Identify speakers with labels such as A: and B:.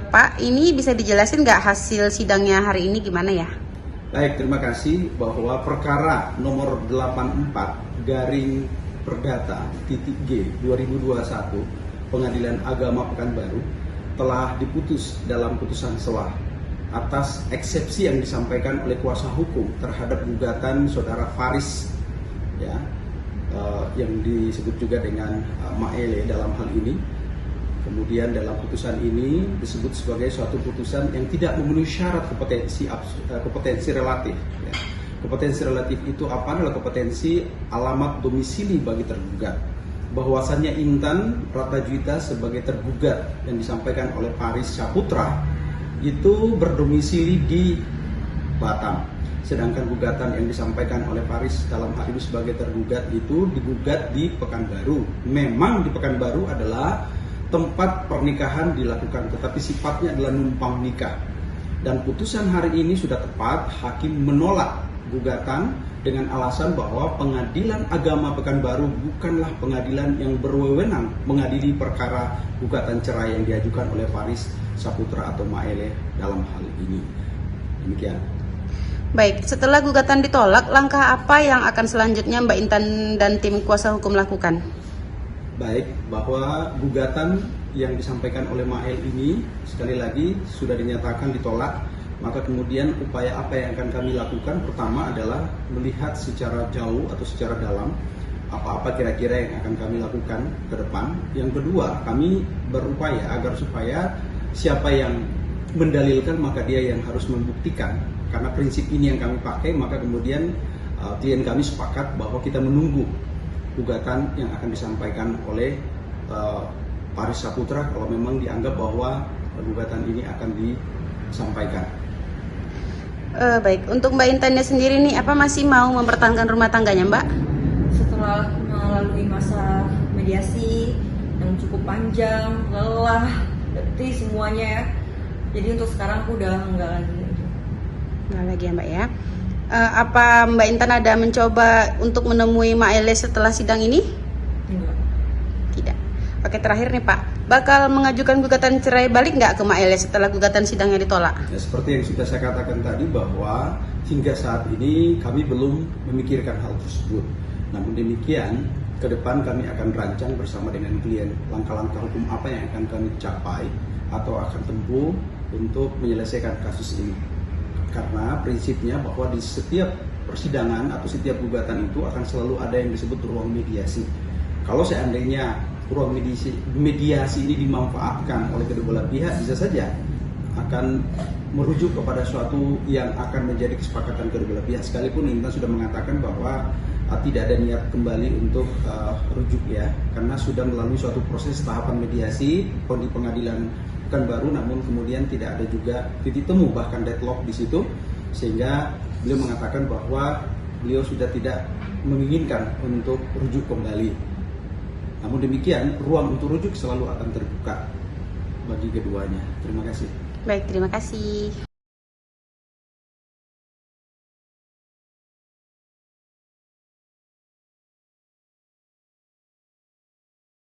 A: Pak, ini bisa dijelasin nggak hasil sidangnya hari ini gimana ya?
B: Baik, terima kasih bahwa perkara nomor 84 garing perdata titik G 2021 Pengadilan Agama Pekanbaru telah diputus dalam putusan selah atas eksepsi yang disampaikan oleh kuasa hukum terhadap gugatan saudara Faris ya, yang disebut juga dengan Maele dalam hal ini. Kemudian dalam putusan ini disebut sebagai suatu putusan yang tidak memenuhi syarat kompetensi relatif. Ya. Kompetensi relatif itu apa? Adalah kompetensi alamat domisili bagi tergugat. Bahwasannya Intan Ratnajuwita sebagai tergugat yang disampaikan oleh Faris Saputra itu berdomisili di Batam. Sedangkan gugatan yang disampaikan oleh Faris dalam hal ini sebagai tergugat itu digugat di Pekanbaru. Memang di Pekanbaru adalah tempat pernikahan dilakukan, tetapi sifatnya adalah numpang nikah. Dan putusan hari ini sudah tepat, hakim menolak gugatan dengan alasan bahwa Pengadilan Agama Pekanbaru bukanlah pengadilan yang berwenang mengadili perkara gugatan cerai yang diajukan oleh Faris Saputra atau Maele dalam hal ini. Demikian.
A: Baik, setelah gugatan ditolak, langkah apa yang akan selanjutnya Mbak Intan dan tim kuasa hukum lakukan?
B: Baik, bahwa gugatan yang disampaikan oleh Mael ini sekali lagi sudah dinyatakan ditolak, maka kemudian upaya apa yang akan kami lakukan? Pertama adalah melihat secara jauh atau secara dalam apa-apa kira-kira yang akan kami lakukan ke depan. Yang kedua, kami berupaya agar supaya siapa yang mendalilkan maka dia yang harus membuktikan. Karena prinsip ini yang kami pakai, maka kemudian klien kami sepakat bahwa kita menunggu gugatan yang akan disampaikan oleh Faris Saputra kalau memang dianggap bahwa gugatan ini akan disampaikan.
A: Baik, untuk Mbak Intannya sendiri nih, apa masih mau mempertahankan rumah tangganya, Mbak?
C: Setelah melalui masa mediasi yang cukup panjang, lelah, letih semuanya ya. Jadi untuk sekarang aku udah enggak lagi.
A: Enggak lagi ya, Mbak ya. Apa Mbak Intan ada mencoba untuk menemui Maele setelah sidang ini?
C: Enggak.
A: Tidak. Oke, terakhir nih Pak, bakal mengajukan gugatan cerai balik nggak ke Maele setelah gugatan sidangnya ditolak?
B: Ya, seperti yang sudah saya katakan tadi bahwa hingga saat ini kami belum memikirkan hal tersebut. Namun demikian, ke depan kami akan rancang bersama dengan klien langkah-langkah hukum apa yang akan kami capai atau akan tempuh untuk menyelesaikan kasus ini. Karena prinsipnya bahwa di setiap persidangan atau setiap gugatan itu akan selalu ada yang disebut ruang mediasi. Kalau seandainya ruang mediasi ini dimanfaatkan oleh kedua belah pihak, bisa saja akan merujuk kepada suatu yang akan menjadi kesepakatan kedua belah pihak. Sekalipun Intan sudah mengatakan bahwa tidak ada niat kembali untuk rujuk ya, karena sudah melalui suatu proses tahapan mediasi di pengadilan Pekanbaru, namun kemudian tidak ada juga titik temu bahkan deadlock di situ, sehingga beliau mengatakan bahwa beliau sudah tidak menginginkan untuk rujuk kembali. Namun demikian, ruang untuk rujuk selalu akan terbuka bagi keduanya. Terima kasih.
A: Baik, terima kasih.